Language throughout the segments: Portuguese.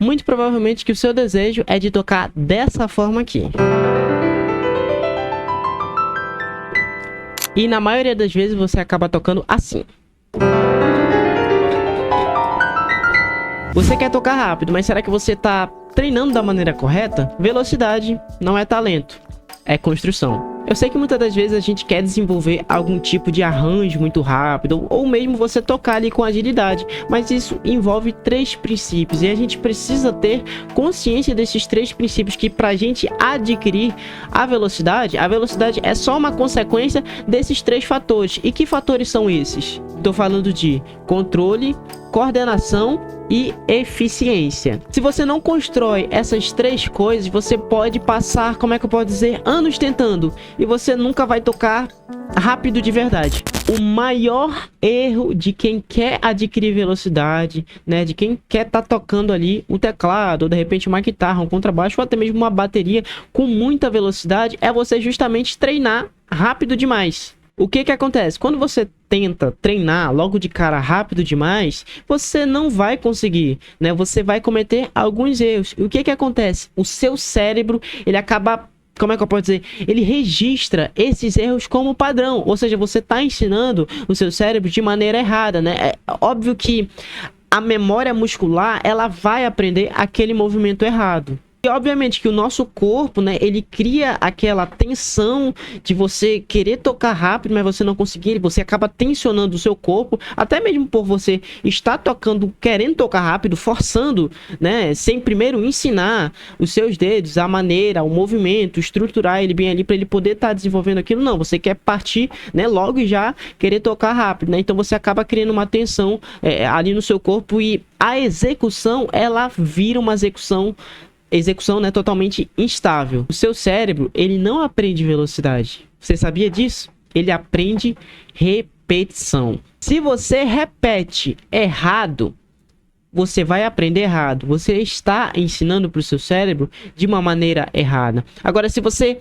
muito provavelmente que o seu desejo é de tocar dessa forma aqui. E na maioria das vezes você acaba tocando assim. Você quer tocar rápido, mas será que você está treinando da maneira correta? Velocidade não é talento, é construção. Eu sei que muitas das vezes a gente quer desenvolver algum tipo de arranjo muito rápido, ou mesmo você tocar ali com agilidade, mas isso envolve 3 princípios, e a gente precisa ter consciência desses 3 princípios, que pra gente adquirir a velocidade é só uma consequência desses 3 fatores. E que fatores são esses? Tô falando de controle, coordenação e eficiência. Se você não constrói essas 3 coisas, você pode passar, como é que eu posso dizer, anos tentando, e você nunca vai tocar rápido de verdade. O maior erro de quem quer adquirir velocidade, né, de quem quer tá tocando ali o teclado, ou de repente uma guitarra, um contrabaixo, ou até mesmo uma bateria com muita velocidade, é você justamente treinar rápido demais. O que acontece? Quando você tenta treinar logo de cara rápido demais, você não vai conseguir, né? Você vai cometer alguns erros. E o que acontece? O seu cérebro, ele acaba, como é que eu posso dizer? Ele registra esses erros como padrão. Ou seja, você está ensinando o seu cérebro de maneira errada, né? É óbvio que a memória muscular, ela vai aprender aquele movimento errado. E obviamente que o nosso corpo, né, ele cria aquela tensão de você querer tocar rápido, mas você não conseguir, você acaba tensionando o seu corpo, até mesmo por você estar tocando, querendo tocar rápido, forçando, né, sem primeiro ensinar os seus dedos, a maneira, o movimento, estruturar ele bem ali para ele poder estar desenvolvendo aquilo. Não, você quer partir, né, logo e já querer tocar rápido, né? Então você acaba criando uma tensão ali no seu corpo, e a execução, ela vira uma execução, né, totalmente instável. O seu cérebro, ele não aprende velocidade. Você sabia disso? Ele aprende repetição. Se você repete errado, você vai aprender errado. Você está ensinando para o seu cérebro de uma maneira errada. Agora, se você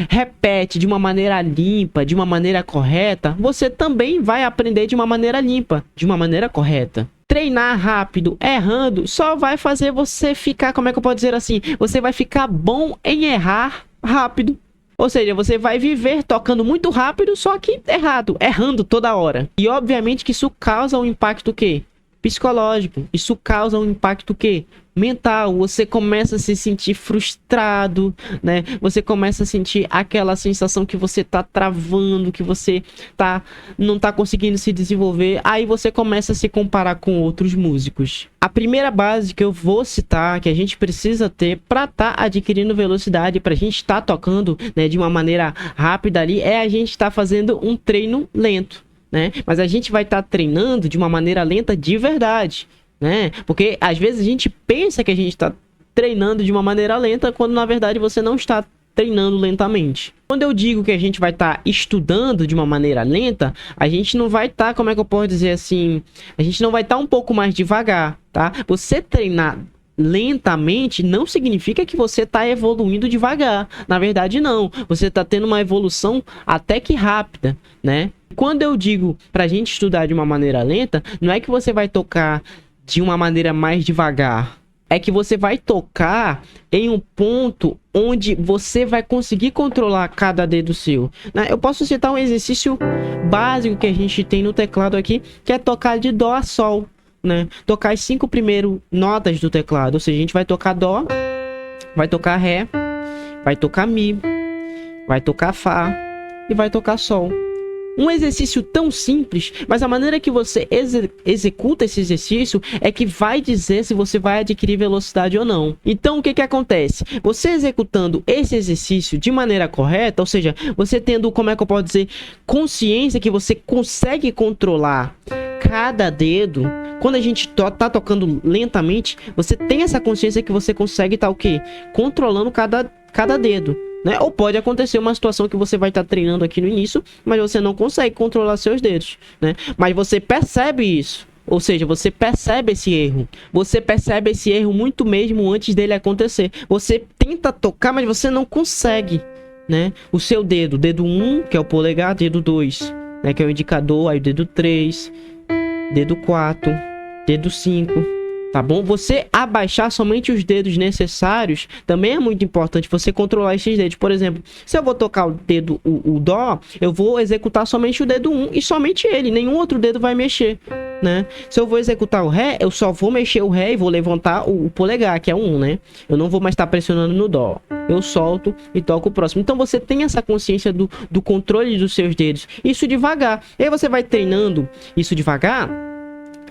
repete de uma maneira limpa, de uma maneira correta, você também vai aprender de uma maneira limpa, de uma maneira correta. Treinar rápido, errando, só vai fazer você ficar, como é que eu posso dizer assim? Você vai ficar bom em errar rápido. Ou seja, você vai viver tocando muito rápido, só que errado, errando toda hora. E obviamente que isso causa um impacto o quê? Psicológico. Isso causa um impacto o quê? Mental. Você começa a se sentir frustrado, né? Você começa a sentir aquela sensação que você tá travando, que você não tá conseguindo se desenvolver. Aí você começa a se comparar com outros músicos. A primeira base que eu vou citar, que a gente precisa ter para estar adquirindo velocidade, para a gente estar tocando, né, de uma maneira rápida ali, é a gente estar fazendo um treino lento, né? Mas a gente vai estar treinando de uma maneira lenta de verdade, né? Porque às vezes a gente pensa que a gente está treinando de uma maneira lenta, quando na verdade você não está treinando lentamente. Quando eu digo que a gente vai estar estudando de uma maneira lenta, a gente não vai estar, como é que eu posso dizer assim, a gente não vai estar um pouco mais devagar, tá? Você treinar lentamente não significa que você está evoluindo devagar. Na verdade, não. Você está tendo uma evolução até que rápida, né? Quando eu digo pra gente estudar de uma maneira lenta, não é que você vai tocar de uma maneira mais devagar. É que você vai tocar em um ponto onde você vai conseguir controlar cada dedo seu, né? Eu posso citar um exercício básico que a gente tem no teclado aqui, que é tocar de Dó a Sol, né? Tocar as 5 primeiras notas do teclado. Ou seja, a gente vai tocar Dó, vai tocar Ré, vai tocar Mi, vai tocar Fá e vai tocar Sol. Um exercício tão simples, mas a maneira que você executa esse exercício é que vai dizer se você vai adquirir velocidade ou não. Então, o que acontece? Você executando esse exercício de maneira correta, ou seja, você tendo, como é que eu posso dizer, consciência que você consegue controlar cada dedo. Quando a gente tá tocando lentamente, você tem essa consciência que você consegue estar o quê? Controlando cada dedo, né? Ou pode acontecer uma situação que você vai estar treinando aqui no início, mas você não consegue controlar seus dedos, né? Mas você percebe isso. Ou seja, você percebe esse erro. Você percebe esse erro muito mesmo antes dele acontecer. Você tenta tocar, mas você não consegue, né? O seu dedo 1, que é o polegar, dedo 2, né, que é o indicador, aí o dedo 3, dedo 4, dedo 5, tá bom? Você abaixar somente os dedos necessários também é muito importante, você controlar esses dedos. Por exemplo, se eu vou tocar o dedo, o Dó, eu vou executar somente o dedo 1 e somente ele, nenhum outro dedo vai mexer, né? Se eu vou executar o Ré, eu só vou mexer o Ré e vou levantar o polegar, que é o 1, né? Eu não vou mais estar pressionando no Dó. Eu solto e toco o próximo. Então você tem essa consciência do controle dos seus dedos. Isso devagar. E aí você vai treinando isso devagar.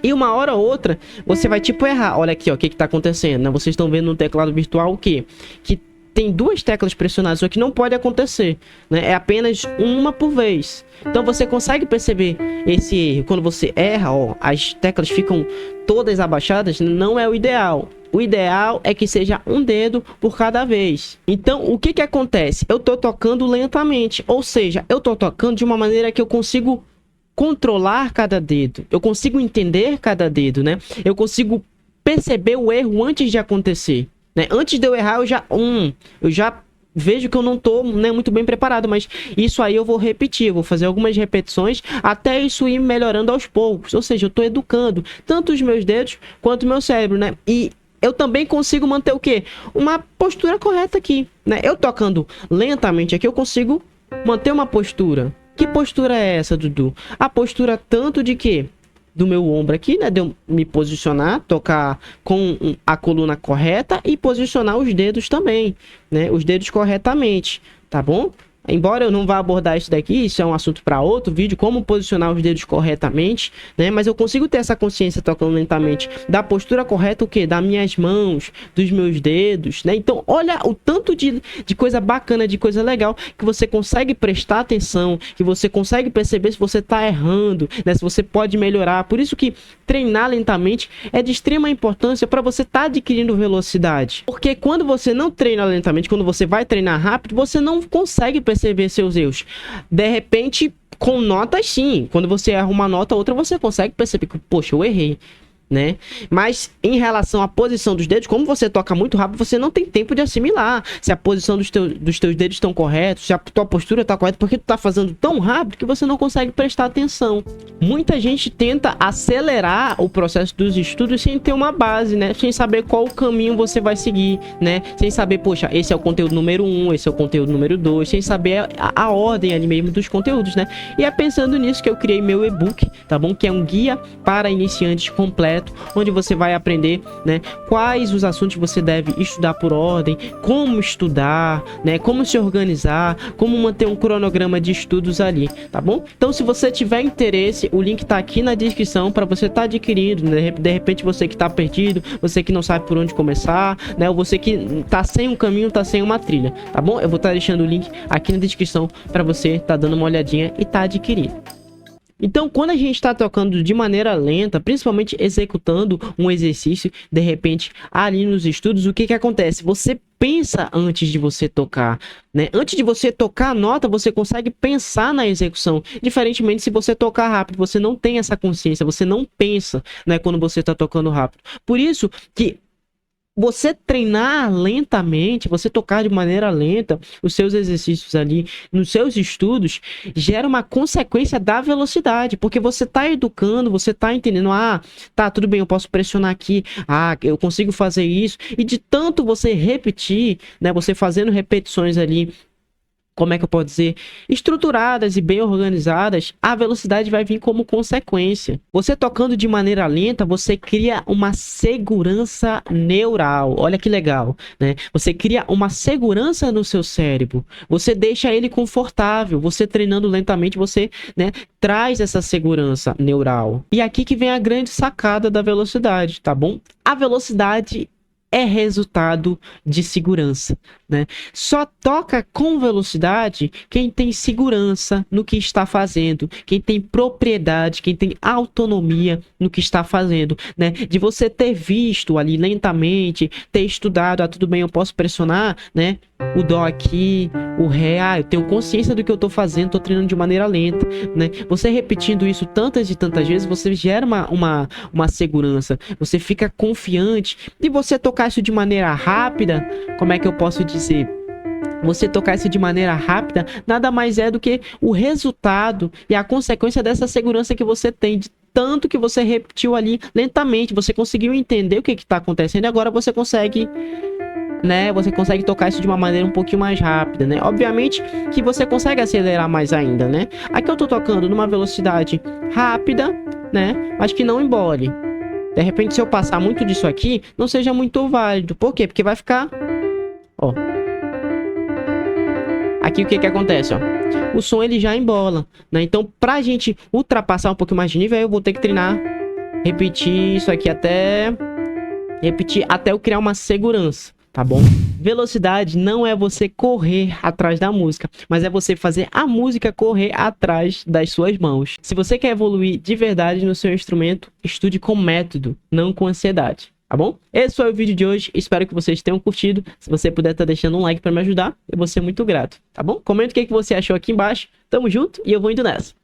E uma hora ou outra, você vai tipo errar. Olha aqui, ó, o que tá acontecendo, né? Vocês estão vendo no teclado virtual o quê? Que tem duas teclas pressionadas, isso aqui não pode acontecer, né? É apenas uma por vez. Então você consegue perceber esse erro. Quando você erra, ó, as teclas ficam todas abaixadas, não é o ideal. O ideal é que seja um dedo por cada vez. Então, o que acontece? Eu tô tocando lentamente, ou seja, eu tô tocando de uma maneira que eu consigo controlar cada dedo. Eu consigo entender cada dedo, né? Eu consigo perceber o erro antes de acontecer, né? Antes de eu errar, eu já vejo que eu não tô, né, muito bem preparado, mas isso aí eu vou repetir, eu vou fazer algumas repetições até isso ir melhorando aos poucos. Ou seja, eu tô educando tanto os meus dedos quanto o meu cérebro, né? E eu também consigo manter o quê? Uma postura correta aqui, né? Eu tocando lentamente aqui, eu consigo manter uma postura. Que postura é essa, Dudu? A postura tanto de quê? Do meu ombro aqui, né? De eu me posicionar, tocar com a coluna correta e posicionar os dedos também, né? Os dedos corretamente, tá bom? Embora eu não vá abordar isso daqui, isso é um assunto para outro vídeo, como posicionar os dedos corretamente, né? Mas eu consigo ter essa consciência tocando lentamente da postura correta, o quê? Das minhas mãos, dos meus dedos, né? Então, olha o tanto de coisa bacana, de coisa legal, que você consegue prestar atenção, que você consegue perceber se você tá errando, né? Se você pode melhorar. Por isso que treinar lentamente é de extrema importância para você estar adquirindo velocidade. Porque quando você não treina lentamente, quando você vai treinar rápido, você não consegue perceber seus erros. De repente, com notas sim, quando você erra uma nota, outra você consegue perceber que, poxa, eu errei, né? Mas em relação à posição dos dedos, como você toca muito rápido, você não tem tempo de assimilar se a posição dos teus dedos estão corretos, se a tua postura está correta, porque tu tá fazendo tão rápido que você não consegue prestar atenção. Muita gente tenta acelerar o processo dos estudos sem ter uma base, né? Sem saber qual o caminho você vai seguir, né? Sem saber, poxa, esse é o conteúdo número 1, esse é o conteúdo número 2, sem saber a ordem ali mesmo dos conteúdos, né? E é pensando nisso que eu criei meu e-book, tá bom? Que é um guia para iniciantes completo, onde você vai aprender, né, quais os assuntos você deve estudar por ordem, como estudar, né, como se organizar, como manter um cronograma de estudos ali, tá bom? Então, se você tiver interesse, o link tá aqui na descrição para você estar adquirindo, né? De repente você que tá perdido, você que não sabe por onde começar, né, ou você que tá sem um caminho, tá sem uma trilha, tá bom? Eu vou estar deixando o link aqui na descrição para você tá dando uma olhadinha e tá adquirindo. Então, quando a gente está tocando de maneira lenta, principalmente executando um exercício, de repente, ali nos estudos, o que acontece? Você pensa antes de você tocar, né? Antes de você tocar a nota, você consegue pensar na execução. Diferentemente, se você tocar rápido, você não tem essa consciência, você não pensa, né, quando você está tocando rápido. Por isso que você treinar lentamente, você tocar de maneira lenta, os seus exercícios ali, nos seus estudos, gera uma consequência da velocidade, porque você está educando, você está entendendo, ah, tá, tudo bem, eu posso pressionar aqui, ah, eu consigo fazer isso, e de tanto você repetir, né, você fazendo repetições ali, como é que eu posso dizer, estruturadas e bem organizadas, a velocidade vai vir como consequência. Você tocando de maneira lenta, você cria uma segurança neural. Olha que legal, né? Você cria uma segurança no seu cérebro. Você deixa ele confortável. Você treinando lentamente, você, né, traz essa segurança neural. E aqui que vem a grande sacada da velocidade, tá bom? A velocidade é resultado de segurança, né? Só toca com velocidade quem tem segurança no que está fazendo, quem tem propriedade, quem tem autonomia no que está fazendo, né? De você ter visto ali lentamente, ter estudado, ah, tudo bem, eu posso pressionar, né? O dó aqui, o ré, ah, eu tenho consciência do que eu tô fazendo, tô treinando de maneira lenta, né? Você repetindo isso tantas e tantas vezes, você gera uma segurança, você fica confiante, e você tocar isso de maneira rápida, como é que eu posso dizer? Você tocar isso de maneira rápida, nada mais é do que o resultado e a consequência dessa segurança que você tem de tanto que você repetiu ali lentamente, você conseguiu entender o que está acontecendo e agora você consegue, né? Você consegue tocar isso de uma maneira um pouquinho mais rápida, né? Obviamente que você consegue acelerar mais ainda, né? Aqui eu tô tocando numa velocidade rápida, né? Mas que não embole. De repente, se eu passar muito disso aqui, não seja muito válido. Por quê? Porque vai ficar... Ó. Aqui o que que acontece, ó? O som ele já embola, né? Então, pra gente ultrapassar um pouquinho mais de nível, eu vou ter que treinar, repetir isso aqui até eu criar uma segurança, tá bom? Velocidade não é você correr atrás da música, mas é você fazer a música correr atrás das suas mãos. Se você quer evoluir de verdade no seu instrumento, estude com método, não com ansiedade. Tá bom? Esse foi o vídeo de hoje, espero que vocês tenham curtido. Se você puder estar deixando um like para me ajudar, eu vou ser muito grato, tá bom? Comenta o que você achou aqui embaixo, tamo junto e eu vou indo nessa.